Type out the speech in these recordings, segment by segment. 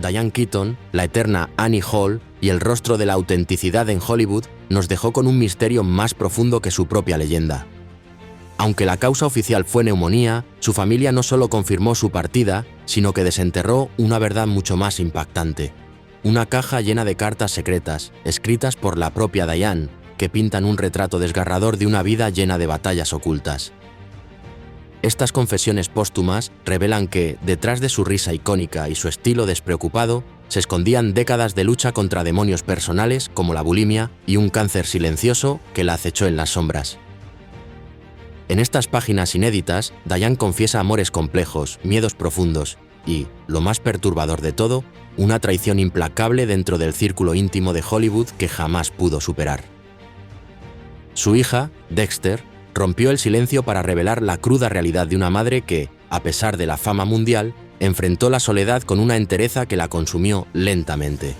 Diane Keaton, la eterna Annie Hall y el rostro de la autenticidad en Hollywood, nos dejó con un misterio más profundo que su propia leyenda. Aunque la causa oficial fue neumonía, su familia no solo confirmó su partida, sino que desenterró una verdad mucho más impactante. Una caja llena de cartas secretas, escritas por la propia Diane, que pintan un retrato desgarrador de una vida llena de batallas ocultas. Estas confesiones póstumas revelan que, detrás de su risa icónica y su estilo despreocupado, se escondían décadas de lucha contra demonios personales como la bulimia y un cáncer silencioso que la acechó en las sombras. En estas páginas inéditas, Diane confiesa amores complejos, miedos profundos y, lo más perturbador de todo, una traición implacable dentro del círculo íntimo de Hollywood que jamás pudo superar. Su hija, Dexter, rompió el silencio para revelar la cruda realidad de una madre que, a pesar de la fama mundial, enfrentó la soledad con una entereza que la consumió lentamente.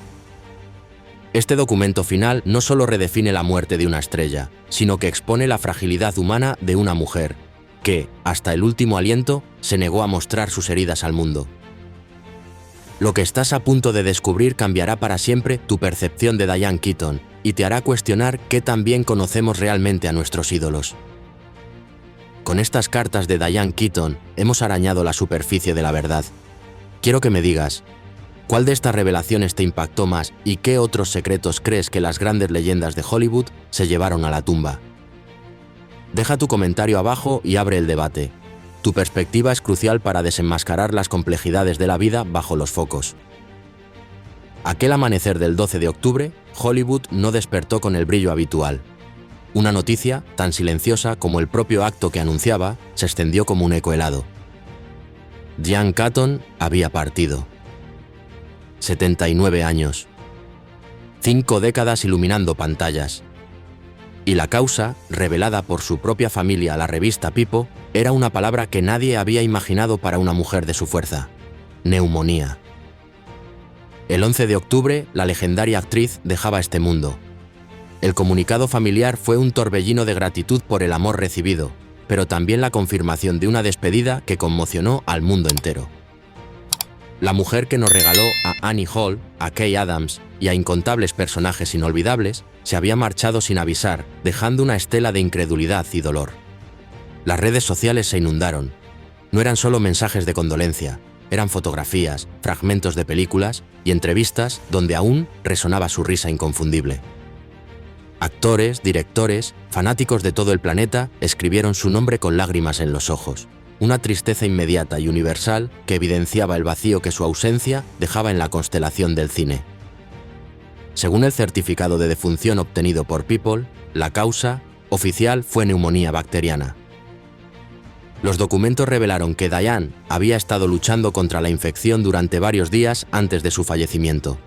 Este documento final no solo redefine la muerte de una estrella, sino que expone la fragilidad humana de una mujer, que, hasta el último aliento, se negó a mostrar sus heridas al mundo. Lo que estás a punto de descubrir cambiará para siempre tu percepción de Diane Keaton y te hará cuestionar qué tan bien conocemos realmente a nuestros ídolos. Con estas cartas de Diane Keaton hemos arañado la superficie de la verdad. Quiero que me digas, ¿cuál de estas revelaciones te impactó más y qué otros secretos crees que las grandes leyendas de Hollywood se llevaron a la tumba? Deja tu comentario abajo y abre el debate. Tu perspectiva es crucial para desenmascarar las complejidades de la vida bajo los focos. Aquel amanecer del 12 de octubre, Hollywood no despertó con el brillo habitual. Una noticia, tan silenciosa como el propio acto que anunciaba, se extendió como un eco helado. Diane Keaton había partido. 79 años. 5 décadas iluminando pantallas. Y la causa, revelada por su propia familia a la revista People, era una palabra que nadie había imaginado para una mujer de su fuerza: neumonía. El 11 de octubre, la legendaria actriz dejaba este mundo. El comunicado familiar fue un torbellino de gratitud por el amor recibido, pero también la confirmación de una despedida que conmocionó al mundo entero. La mujer que nos regaló a Annie Hall, a Kay Adams y a incontables personajes inolvidables, se había marchado sin avisar, dejando una estela de incredulidad y dolor. Las redes sociales se inundaron. No eran solo mensajes de condolencia, eran fotografías, fragmentos de películas y entrevistas donde aún resonaba su risa inconfundible. Actores, directores, fanáticos de todo el planeta escribieron su nombre con lágrimas en los ojos. Una tristeza inmediata y universal que evidenciaba el vacío que su ausencia dejaba en la constelación del cine. Según el certificado de defunción obtenido por People, la causa oficial fue neumonía bacteriana. Los documentos revelaron que Diane había estado luchando contra la infección durante varios días antes de su fallecimiento.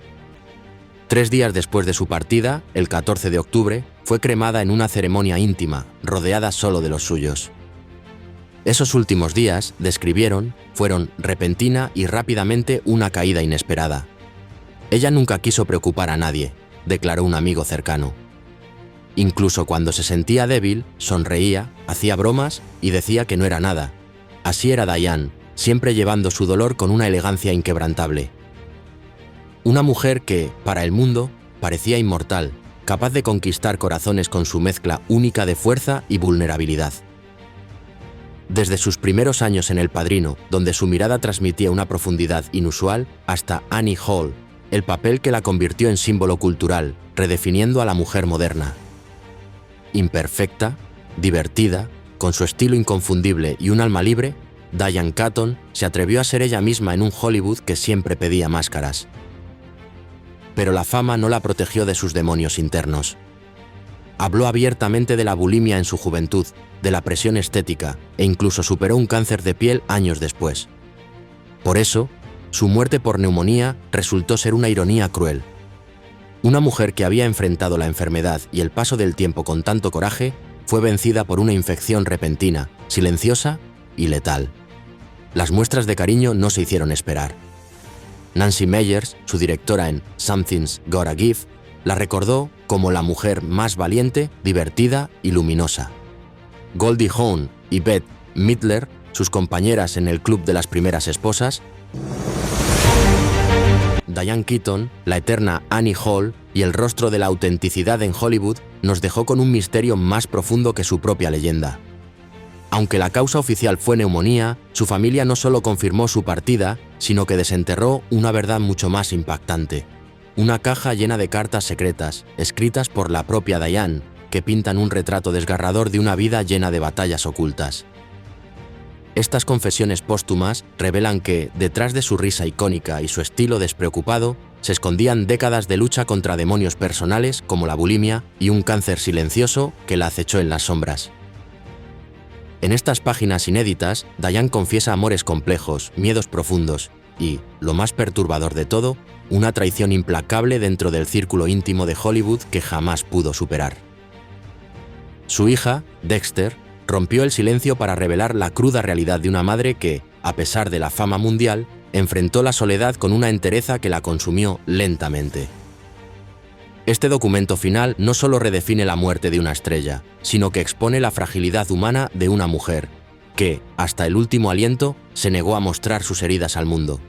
3 días después de su partida, el 14 de octubre, fue cremada en una ceremonia íntima, rodeada solo de los suyos. Esos últimos días, describieron, fueron repentina y rápidamente una caída inesperada. Ella nunca quiso preocupar a nadie, declaró un amigo cercano. Incluso cuando se sentía débil, sonreía, hacía bromas y decía que no era nada. Así era Diane, siempre llevando su dolor con una elegancia inquebrantable. Una mujer que, para el mundo, parecía inmortal, capaz de conquistar corazones con su mezcla única de fuerza y vulnerabilidad. Desde sus primeros años en El Padrino, donde su mirada transmitía una profundidad inusual, hasta Annie Hall, el papel que la convirtió en símbolo cultural, redefiniendo a la mujer moderna. Imperfecta, divertida, con su estilo inconfundible y un alma libre, Diane Keaton se atrevió a ser ella misma en un Hollywood que siempre pedía máscaras. Pero la fama no la protegió de sus demonios internos. Habló abiertamente de la bulimia en su juventud, de la presión estética e incluso superó un cáncer de piel años después. Por eso, su muerte por neumonía resultó ser una ironía cruel. Una mujer que había enfrentado la enfermedad y el paso del tiempo con tanto coraje, fue vencida por una infección repentina, silenciosa y letal. Las muestras de cariño no se hicieron esperar. Nancy Meyers, su directora en Something's Gotta Give, la recordó como la mujer más valiente, divertida y luminosa. Goldie Hawn y Bette Midler, sus compañeras en el Club de las Primeras Esposas, Diane Keaton, la eterna Annie Hall y el rostro de la autenticidad en Hollywood, nos dejó con un misterio más profundo que su propia leyenda. Aunque la causa oficial fue neumonía, su familia no solo confirmó su partida, sino que desenterró una verdad mucho más impactante. Una caja llena de cartas secretas, escritas por la propia Diane, que pintan un retrato desgarrador de una vida llena de batallas ocultas. Estas confesiones póstumas revelan que, detrás de su risa icónica y su estilo despreocupado, se escondían décadas de lucha contra demonios personales como la bulimia y un cáncer silencioso que la acechó en las sombras. En estas páginas inéditas, Diane confiesa amores complejos, miedos profundos y, lo más perturbador de todo, una traición implacable dentro del círculo íntimo de Hollywood que jamás pudo superar. Su hija, Dexter, rompió el silencio para revelar la cruda realidad de una madre que, a pesar de la fama mundial, enfrentó la soledad con una entereza que la consumió lentamente. Este documento final no solo redefine la muerte de una estrella, sino que expone la fragilidad humana de una mujer, que, hasta el último aliento, se negó a mostrar sus heridas al mundo.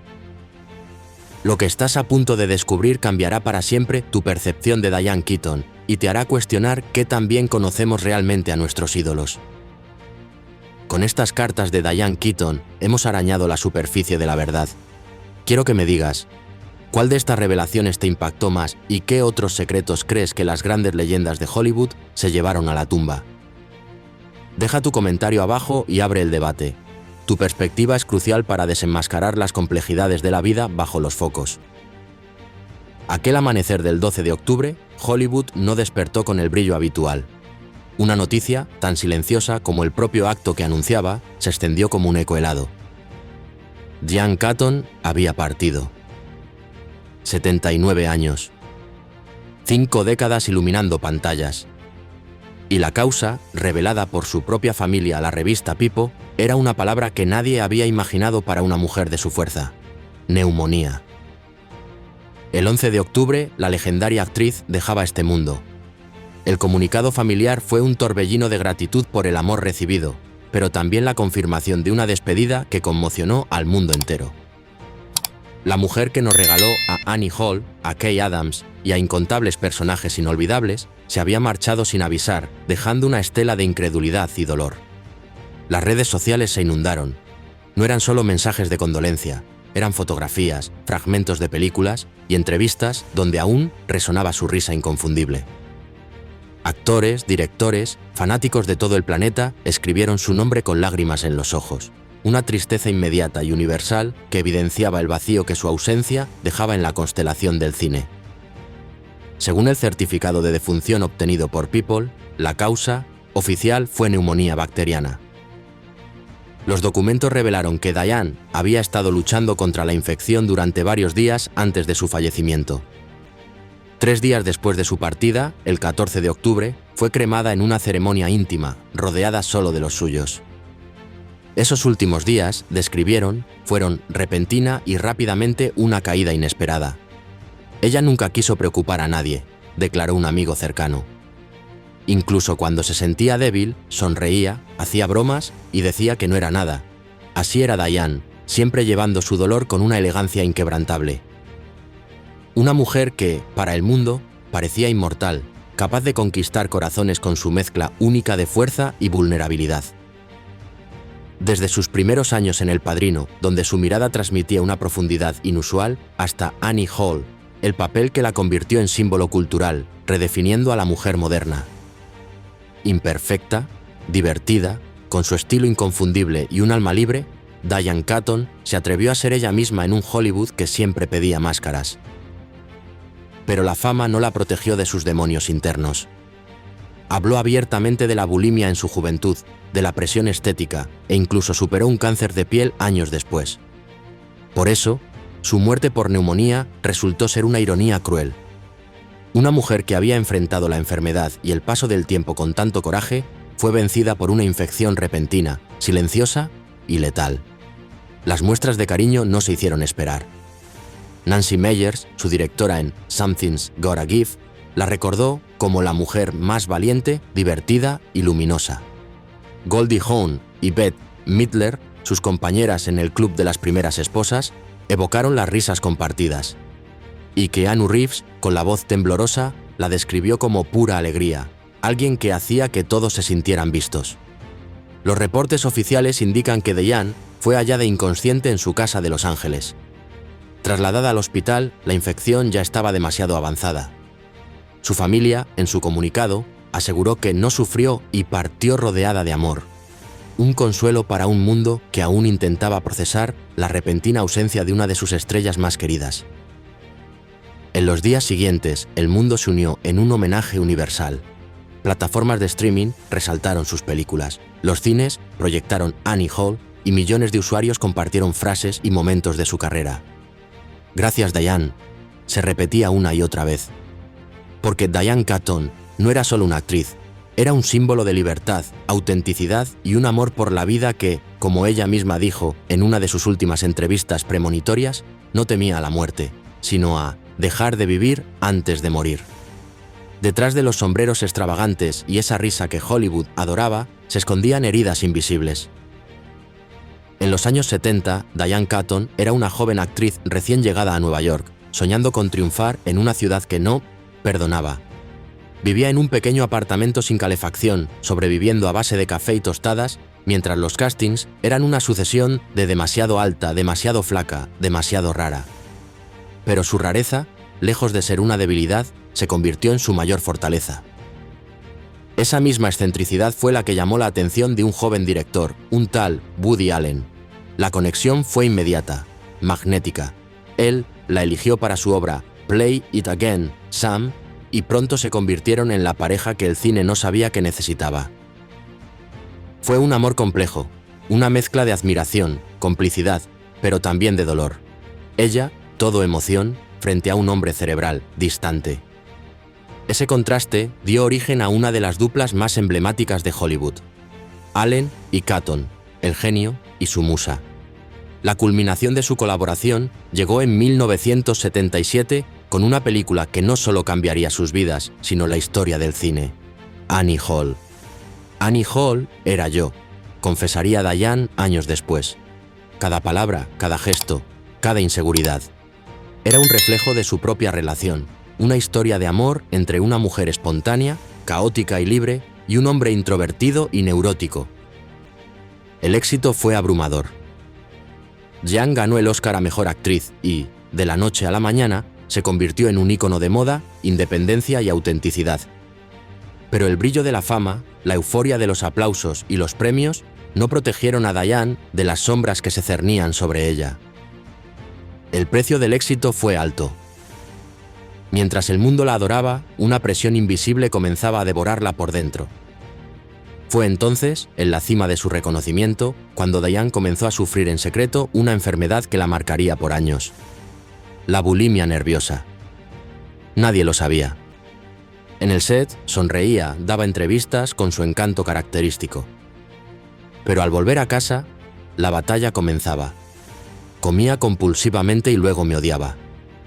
Lo que estás a punto de descubrir cambiará para siempre tu percepción de Diane Keaton y te hará cuestionar qué tan bien conocemos realmente a nuestros ídolos. Con estas cartas de Diane Keaton hemos arañado la superficie de la verdad. Quiero que me digas, ¿cuál de estas revelaciones te impactó más y qué otros secretos crees que las grandes leyendas de Hollywood se llevaron a la tumba? Deja tu comentario abajo y abre el debate. Tu perspectiva es crucial para desenmascarar las complejidades de la vida bajo los focos. Aquel amanecer del 12 de octubre, Hollywood no despertó con el brillo habitual. Una noticia, tan silenciosa como el propio acto que anunciaba, se extendió como un eco helado. Diane Keaton había partido. 79 años. 5 décadas iluminando pantallas. Y la causa, revelada por su propia familia a la revista People, era una palabra que nadie había imaginado para una mujer de su fuerza: neumonía. El 11 de octubre, la legendaria actriz dejaba este mundo. El comunicado familiar fue un torbellino de gratitud por el amor recibido, pero también la confirmación de una despedida que conmocionó al mundo entero. La mujer que nos regaló a Annie Hall, a Kay Adams y a incontables personajes inolvidables, se había marchado sin avisar, dejando una estela de incredulidad y dolor. Las redes sociales se inundaron. No eran solo mensajes de condolencia, eran fotografías, fragmentos de películas y entrevistas donde aún resonaba su risa inconfundible. Actores, directores, fanáticos de todo el planeta escribieron su nombre con lágrimas en los ojos, una tristeza inmediata y universal que evidenciaba el vacío que su ausencia dejaba en la constelación del cine. Según el certificado de defunción obtenido por People, la causa oficial fue neumonía bacteriana. Los documentos revelaron que Diane había estado luchando contra la infección durante varios días antes de su fallecimiento. 3 días después de su partida, el 14 de octubre, fue cremada en una ceremonia íntima, rodeada solo de los suyos. Esos últimos días, describieron, fueron repentina y rápidamente una caída inesperada. Ella nunca quiso preocupar a nadie, declaró un amigo cercano. Incluso cuando se sentía débil, sonreía, hacía bromas y decía que no era nada. Así era Diane, siempre llevando su dolor con una elegancia inquebrantable. Una mujer que, para el mundo, parecía inmortal, capaz de conquistar corazones con su mezcla única de fuerza y vulnerabilidad. Desde sus primeros años en El Padrino, donde su mirada transmitía una profundidad inusual, hasta Annie Hall, el papel que la convirtió en símbolo cultural, redefiniendo a la mujer moderna. Imperfecta, divertida, con su estilo inconfundible y un alma libre, Diane Keaton se atrevió a ser ella misma en un Hollywood que siempre pedía máscaras. Pero la fama no la protegió de sus demonios internos. Habló abiertamente de la bulimia en su juventud, de la presión estética e incluso superó un cáncer de piel años después. Por eso, su muerte por neumonía resultó ser una ironía cruel. Una mujer que había enfrentado la enfermedad y el paso del tiempo con tanto coraje, fue vencida por una infección repentina, silenciosa y letal. Las muestras de cariño no se hicieron esperar. Nancy Meyers, su directora en Something's Gotta Give, la recordó como la mujer más valiente, divertida y luminosa. Goldie Hawn y Bette Midler, sus compañeras en el Club de las Primeras Esposas, evocaron las risas compartidas. y Keanu Reeves, con la voz temblorosa, la describió como pura alegría, alguien que hacía que todos se sintieran vistos. Los reportes oficiales indican que Diane fue hallada inconsciente en su casa de Los Ángeles. Trasladada al hospital, la infección ya estaba demasiado avanzada. Su familia, en su comunicado, aseguró que no sufrió y partió rodeada de amor. Un consuelo para un mundo que aún intentaba procesar la repentina ausencia de una de sus estrellas más queridas. En los días siguientes, el mundo se unió en un homenaje universal. Plataformas de streaming resaltaron sus películas, los cines proyectaron Annie Hall y millones de usuarios compartieron frases y momentos de su carrera. Gracias Diane, se repetía una y otra vez. Porque Diane Keaton no era solo una actriz, era un símbolo de libertad, autenticidad y un amor por la vida que, como ella misma dijo en una de sus últimas entrevistas premonitorias, no temía a la muerte, sino a dejar de vivir antes de morir. Detrás de los sombreros extravagantes y esa risa que Hollywood adoraba, se escondían heridas invisibles. En los años 70, Diane Keaton era una joven actriz recién llegada a Nueva York, soñando con triunfar en una ciudad que no perdonaba. Vivía en un pequeño apartamento sin calefacción, sobreviviendo a base de café y tostadas, mientras los castings eran una sucesión de demasiado alta, demasiado flaca, demasiado rara. Pero su rareza, lejos de ser una debilidad, se convirtió en su mayor fortaleza. Esa misma excentricidad fue la que llamó la atención de un joven director, un tal Woody Allen. La conexión fue inmediata, magnética. Él la eligió para su obra Play It Again, Sam, y pronto se convirtieron en la pareja que el cine no sabía que necesitaba. Fue un amor complejo, una mezcla de admiración, complicidad, pero también de dolor. Ella, todo emoción, frente a un hombre cerebral, distante. Ese contraste dio origen a una de las duplas más emblemáticas de Hollywood. Allen y Keaton, el genio y su musa. La culminación de su colaboración llegó en 1977 con una película que no solo cambiaría sus vidas, sino la historia del cine. Annie Hall. Annie Hall era yo, confesaría Diane años después. Cada palabra, cada gesto, cada inseguridad. Era un reflejo de su propia relación, una historia de amor entre una mujer espontánea, caótica y libre, y un hombre introvertido y neurótico. El éxito fue abrumador. Diane ganó el Oscar a Mejor Actriz y, de la noche a la mañana, se convirtió en un ícono de moda, independencia y autenticidad. Pero el brillo de la fama, la euforia de los aplausos y los premios no protegieron a Diane de las sombras que se cernían sobre ella. El precio del éxito fue alto. Mientras el mundo la adoraba, una presión invisible comenzaba a devorarla por dentro. Fue entonces, en la cima de su reconocimiento, cuando Diane comenzó a sufrir en secreto una enfermedad que la marcaría por años. La bulimia nerviosa. Nadie lo sabía. En el set, sonreía, daba entrevistas con su encanto característico. Pero al volver a casa, la batalla comenzaba. Comía compulsivamente y luego me odiaba.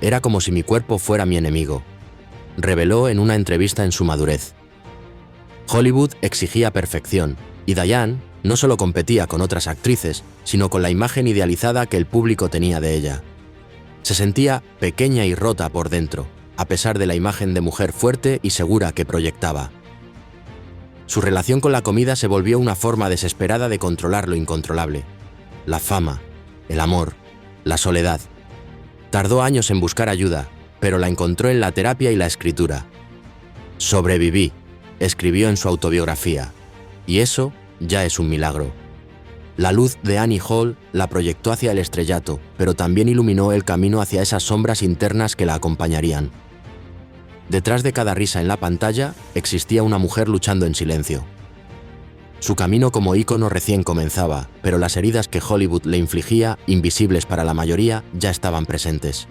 Era como si mi cuerpo fuera mi enemigo, reveló en una entrevista en su madurez. Hollywood exigía perfección, y Diane no solo competía con otras actrices, sino con la imagen idealizada que el público tenía de ella. Se sentía pequeña y rota por dentro, a pesar de la imagen de mujer fuerte y segura que proyectaba. Su relación con la comida se volvió una forma desesperada de controlar lo incontrolable. La fama, el amor, la soledad. Tardó años en buscar ayuda, pero la encontró en la terapia y la escritura. Sobreviví, escribió en su autobiografía, y eso ya es un milagro. La luz de Annie Hall la proyectó hacia el estrellato, pero también iluminó el camino hacia esas sombras internas que la acompañarían. Detrás de cada risa en la pantalla existía una mujer luchando en silencio. Su camino como ícono recién comenzaba, pero las heridas que Hollywood le infligía, invisibles para la mayoría, ya estaban presentes.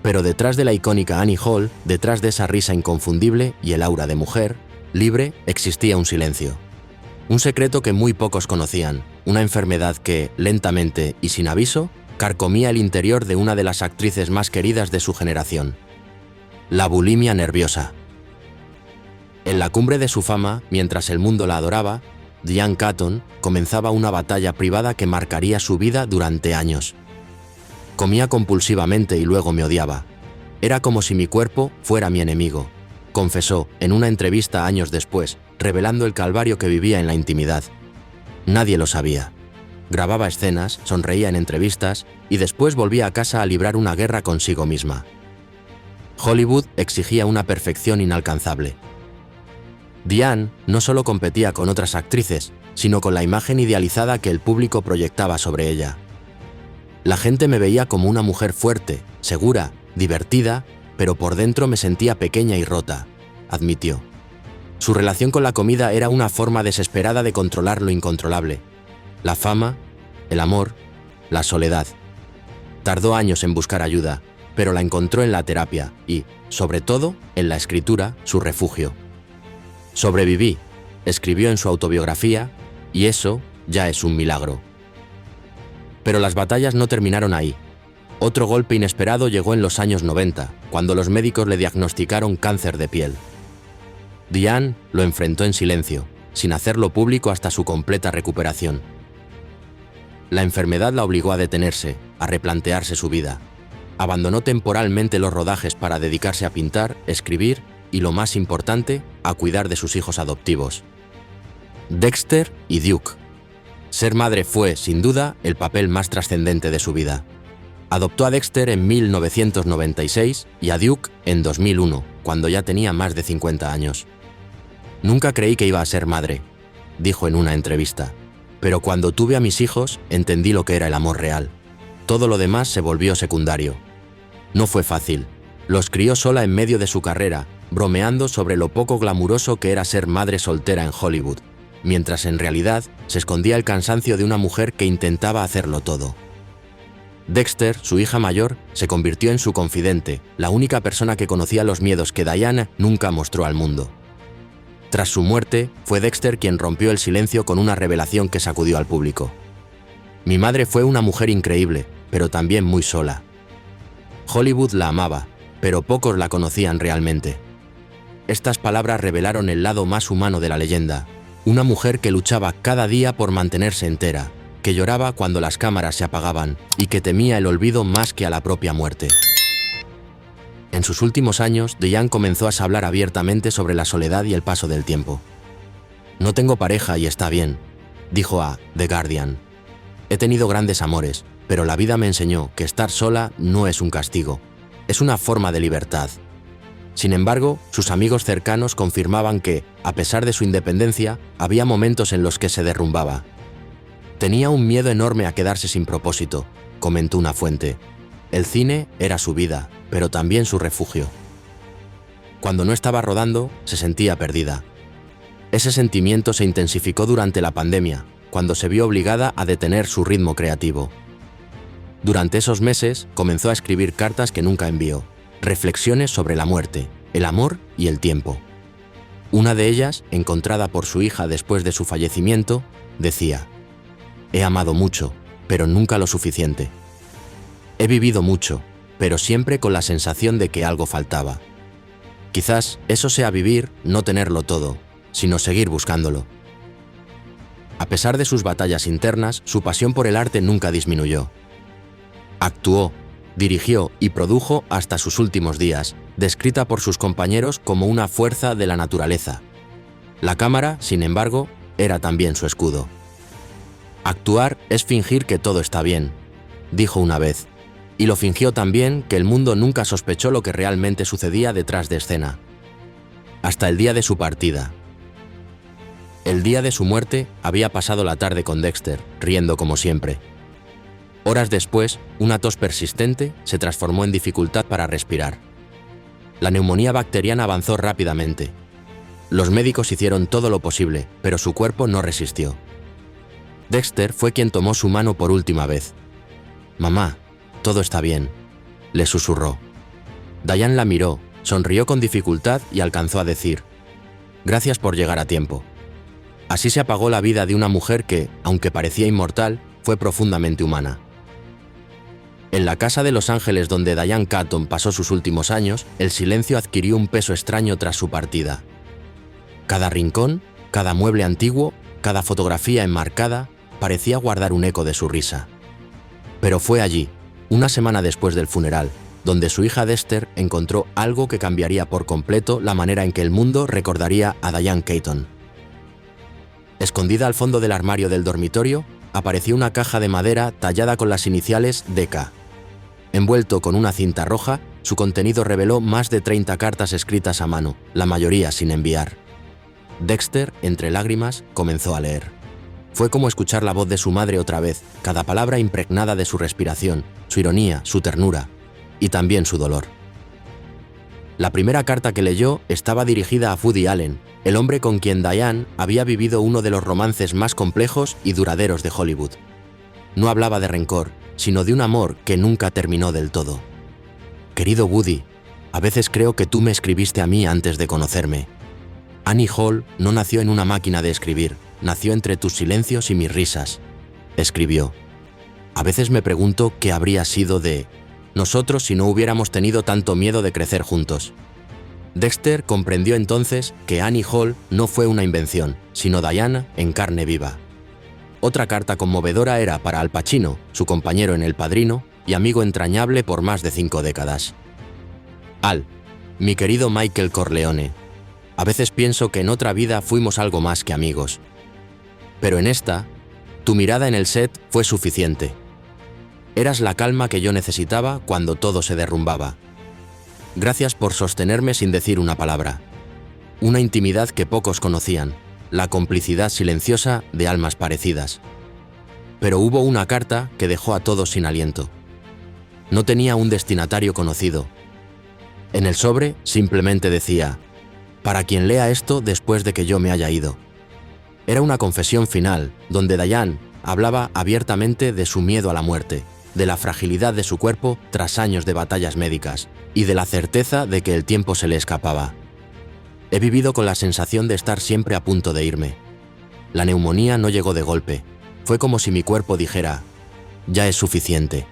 Pero detrás de la icónica Annie Hall, detrás de esa risa inconfundible y el aura de mujer, libre, existía un silencio. Un secreto que muy pocos conocían, una enfermedad que, lentamente y sin aviso, carcomía el interior de una de las actrices más queridas de su generación. La bulimia nerviosa. En la cumbre de su fama, mientras el mundo la adoraba, Diane Keaton comenzaba una batalla privada que marcaría su vida durante años. Comía compulsivamente y luego me odiaba. Era como si mi cuerpo fuera mi enemigo, confesó en una entrevista años después, revelando el calvario que vivía en la intimidad. Nadie lo sabía. Grababa escenas, sonreía en entrevistas y después volvía a casa a librar una guerra consigo misma. Hollywood exigía una perfección inalcanzable. Diane no solo competía con otras actrices, sino con la imagen idealizada que el público proyectaba sobre ella. La gente me veía como una mujer fuerte, segura, divertida, pero por dentro me sentía pequeña y rota, admitió. Su relación con la comida era una forma desesperada de controlar lo incontrolable. La fama, el amor, la soledad. Tardó años en buscar ayuda, pero la encontró en la terapia y, sobre todo, en la escritura, su refugio. Sobreviví, escribió en su autobiografía, y eso ya es un milagro. Pero las batallas no terminaron ahí. Otro golpe inesperado llegó en los años 90, cuando los médicos le diagnosticaron cáncer de piel. Diane lo enfrentó en silencio, sin hacerlo público hasta su completa recuperación. La enfermedad la obligó a detenerse, a replantearse su vida. Abandonó temporalmente los rodajes para dedicarse a pintar, escribir y, lo más importante, a cuidar de sus hijos adoptivos. Dexter y Duke. Ser madre fue, sin duda, el papel más trascendente de su vida. Adoptó a Dexter en 1996 y a Duke en 2001, cuando ya tenía más de 50 años. Nunca creí que iba a ser madre, dijo en una entrevista, pero cuando tuve a mis hijos entendí lo que era el amor real. Todo lo demás se volvió secundario. No fue fácil. Los crió sola en medio de su carrera, bromeando sobre lo poco glamuroso que era ser madre soltera en Hollywood, mientras en realidad se escondía el cansancio de una mujer que intentaba hacerlo todo. Dexter, su hija mayor, se convirtió en su confidente, la única persona que conocía los miedos que Diane nunca mostró al mundo. Tras su muerte, fue Dexter quien rompió el silencio con una revelación que sacudió al público. Mi madre fue una mujer increíble, pero también muy sola. Hollywood la amaba, pero pocos la conocían realmente. Estas palabras revelaron el lado más humano de la leyenda, una mujer que luchaba cada día por mantenerse entera, que lloraba cuando las cámaras se apagaban y que temía el olvido más que a la propia muerte. En sus últimos años, Diane comenzó a hablar abiertamente sobre la soledad y el paso del tiempo. No tengo pareja y está bien, dijo a The Guardian. He tenido grandes amores, pero la vida me enseñó que estar sola no es un castigo, es una forma de libertad. Sin embargo, sus amigos cercanos confirmaban que, a pesar de su independencia, había momentos en los que se derrumbaba. Tenía un miedo enorme a quedarse sin propósito, comentó una fuente. El cine era su vida, pero también su refugio. Cuando no estaba rodando, se sentía perdida. Ese sentimiento se intensificó durante la pandemia, cuando se vio obligada a detener su ritmo creativo. Durante esos meses, comenzó a escribir cartas que nunca envió, reflexiones sobre la muerte, el amor y el tiempo. Una de ellas, encontrada por su hija después de su fallecimiento, decía: «He amado mucho, pero nunca lo suficiente. He vivido mucho, pero siempre con la sensación de que algo faltaba. Quizás eso sea vivir, no tenerlo todo, sino seguir buscándolo». A pesar de sus batallas internas, su pasión por el arte nunca disminuyó. Actuó, dirigió y produjo hasta sus últimos días, descrita por sus compañeros como una fuerza de la naturaleza. La cámara, sin embargo, era también su escudo. Actuar es fingir que todo está bien, dijo una vez, y lo fingió también que el mundo nunca sospechó lo que realmente sucedía detrás de escena. Hasta el día de su partida. El día de su muerte había pasado la tarde con Dexter, riendo como siempre. Horas después, una tos persistente se transformó en dificultad para respirar. La neumonía bacteriana avanzó rápidamente. Los médicos hicieron todo lo posible, pero su cuerpo no resistió. Dexter fue quien tomó su mano por última vez. «Mamá, todo está bien», le susurró. Diane la miró, sonrió con dificultad y alcanzó a decir: «Gracias por llegar a tiempo». Así se apagó la vida de una mujer que, aunque parecía inmortal, fue profundamente humana. En la casa de Los Ángeles donde Diane Keaton pasó sus últimos años, el silencio adquirió un peso extraño tras su partida. Cada rincón, cada mueble antiguo, cada fotografía enmarcada, parecía guardar un eco de su risa. Pero fue allí, una semana después del funeral, donde su hija Dexter encontró algo que cambiaría por completo la manera en que el mundo recordaría a Diane Keaton. Escondida al fondo del armario del dormitorio, apareció una caja de madera tallada con las iniciales DK. Envuelto con una cinta roja, su contenido reveló más de 30 cartas escritas a mano, la mayoría sin enviar. Dexter, entre lágrimas, comenzó a leer. Fue como escuchar la voz de su madre otra vez, cada palabra impregnada de su respiración, su ironía, su ternura y también su dolor. La primera carta que leyó estaba dirigida a Woody Allen, el hombre con quien Diane había vivido uno de los romances más complejos y duraderos de Hollywood. No hablaba de rencor, sino de un amor que nunca terminó del todo. Querido Woody, a veces creo que tú me escribiste a mí antes de conocerme. Annie Hall no nació en una máquina de escribir, nació entre tus silencios y mis risas. Escribió. A veces me pregunto qué habría sido de nosotros si no hubiéramos tenido tanto miedo de crecer juntos. Dexter comprendió entonces que Annie Hall no fue una invención, sino Diane en carne viva. Otra carta conmovedora era para Al Pacino, su compañero en El Padrino y amigo entrañable por más de 5 décadas. Al, mi querido Michael Corleone, a veces pienso que en otra vida fuimos algo más que amigos. Pero en esta, tu mirada en el set fue suficiente. Eras la calma que yo necesitaba cuando todo se derrumbaba. Gracias por sostenerme sin decir una palabra. Una intimidad que pocos conocían, la complicidad silenciosa de almas parecidas. Pero hubo una carta que dejó a todos sin aliento. No tenía un destinatario conocido. En el sobre simplemente decía: para quien lea esto después de que yo me haya ido. Era una confesión final, donde Diane hablaba abiertamente de su miedo a la muerte, de la fragilidad de su cuerpo tras años de batallas médicas y de la certeza de que el tiempo se le escapaba. He vivido con la sensación de estar siempre a punto de irme. La neumonía no llegó de golpe. Fue como si mi cuerpo dijera: ya es suficiente.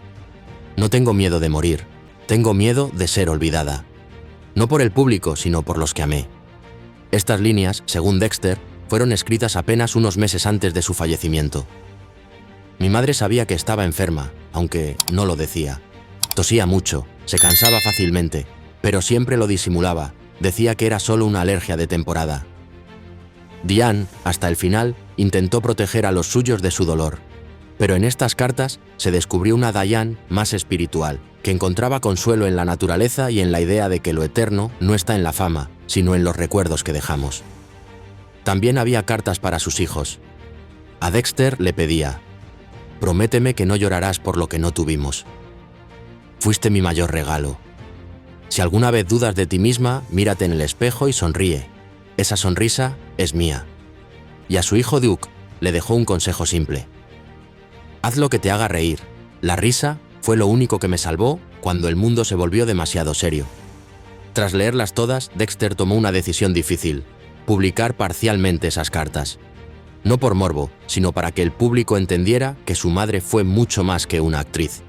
No tengo miedo de morir, tengo miedo de ser olvidada. No por el público, sino por los que amé. Estas líneas, según Dexter, fueron escritas apenas unos meses antes de su fallecimiento. Mi madre sabía que estaba enferma, aunque no lo decía. Tosía mucho, se cansaba fácilmente, pero siempre lo disimulaba. Decía que era solo una alergia de temporada. Diane, hasta el final, intentó proteger a los suyos de su dolor. Pero en estas cartas se descubrió una Diane más espiritual, que encontraba consuelo en la naturaleza y en la idea de que lo eterno no está en la fama, sino en los recuerdos que dejamos. También había cartas para sus hijos. A Dexter le pedía: prométeme que no llorarás por lo que no tuvimos. Fuiste mi mayor regalo. Si alguna vez dudas de ti misma, mírate en el espejo y sonríe. Esa sonrisa es mía. Y a su hijo Duke le dejó un consejo simple: haz lo que te haga reír. La risa fue lo único que me salvó cuando el mundo se volvió demasiado serio. Tras leerlas todas, Dexter tomó una decisión difícil: publicar parcialmente esas cartas. No por morbo, sino para que el público entendiera que su madre fue mucho más que una actriz.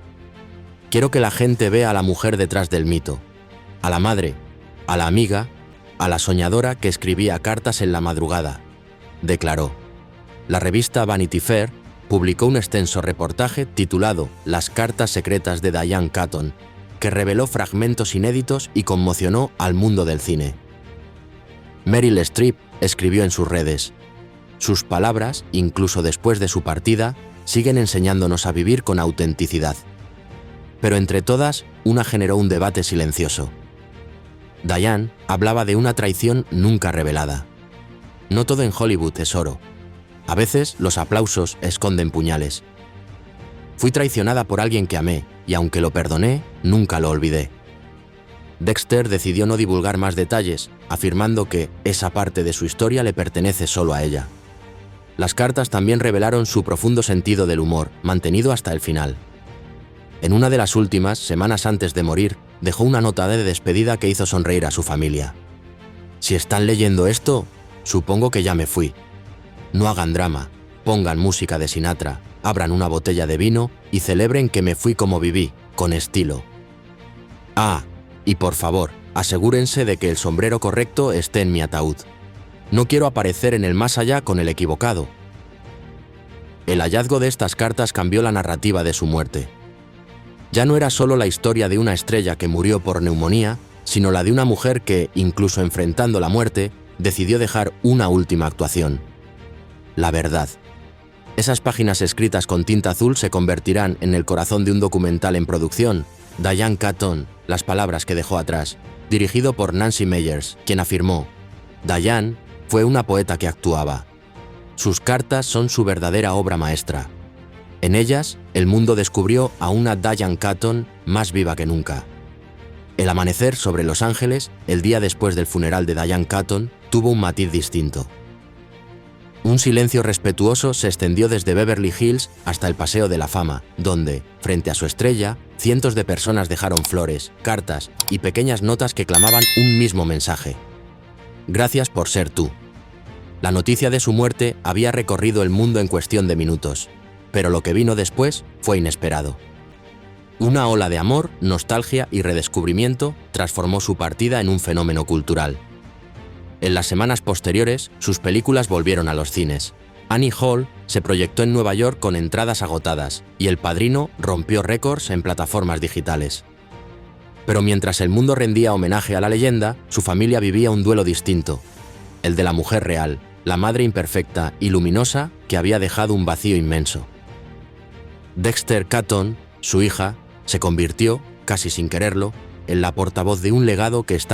Quiero que la gente vea a la mujer detrás del mito, a la madre, a la amiga, a la soñadora que escribía cartas en la madrugada, declaró. La revista Vanity Fair publicó un extenso reportaje titulado Las cartas secretas de Diane Keaton, que reveló fragmentos inéditos y conmocionó al mundo del cine. Meryl Streep escribió en sus redes: sus palabras, incluso después de su partida, siguen enseñándonos a vivir con autenticidad. Pero entre todas, una generó un debate silencioso. Diane hablaba de una traición nunca revelada. No todo en Hollywood es oro. A veces los aplausos esconden puñales. Fui traicionada por alguien que amé, y aunque lo perdoné, nunca lo olvidé. Dexter decidió no divulgar más detalles, afirmando que esa parte de su historia le pertenece solo a ella. Las cartas también revelaron su profundo sentido del humor, mantenido hasta el final. En una de las últimas, semanas antes de morir, dejó una nota de despedida que hizo sonreír a su familia. Si están leyendo esto, supongo que ya me fui. No hagan drama, pongan música de Sinatra, abran una botella de vino y celebren que me fui como viví, con estilo. Ah, y por favor, asegúrense de que el sombrero correcto esté en mi ataúd. No quiero aparecer en el más allá con el equivocado. El hallazgo de estas cartas cambió la narrativa de su muerte. Ya no era solo la historia de una estrella que murió por neumonía, sino la de una mujer que, incluso enfrentando la muerte, decidió dejar una última actuación. La verdad. Esas páginas escritas con tinta azul se convertirán en el corazón de un documental en producción, Diane Keaton, las palabras que dejó atrás, dirigido por Nancy Meyers, quien afirmó: Diane fue una poeta que actuaba. Sus cartas son su verdadera obra maestra. En ellas, el mundo descubrió a una Diane Keaton más viva que nunca. El amanecer sobre Los Ángeles, el día después del funeral de Diane Keaton, tuvo un matiz distinto. Un silencio respetuoso se extendió desde Beverly Hills hasta el Paseo de la Fama, donde, frente a su estrella, cientos de personas dejaron flores, cartas y pequeñas notas que clamaban un mismo mensaje: gracias por ser tú. La noticia de su muerte había recorrido el mundo en cuestión de minutos, pero lo que vino después fue inesperado. Una ola de amor, nostalgia y redescubrimiento transformó su partida en un fenómeno cultural. En las semanas posteriores, sus películas volvieron a los cines. Annie Hall se proyectó en Nueva York con entradas agotadas y El Padrino rompió récords en plataformas digitales. Pero mientras el mundo rendía homenaje a la leyenda, su familia vivía un duelo distinto, el de la mujer real, la madre imperfecta y luminosa que había dejado un vacío inmenso. Dexter Keaton, su hija, se convirtió, casi sin quererlo, en la portavoz de un legado que estaba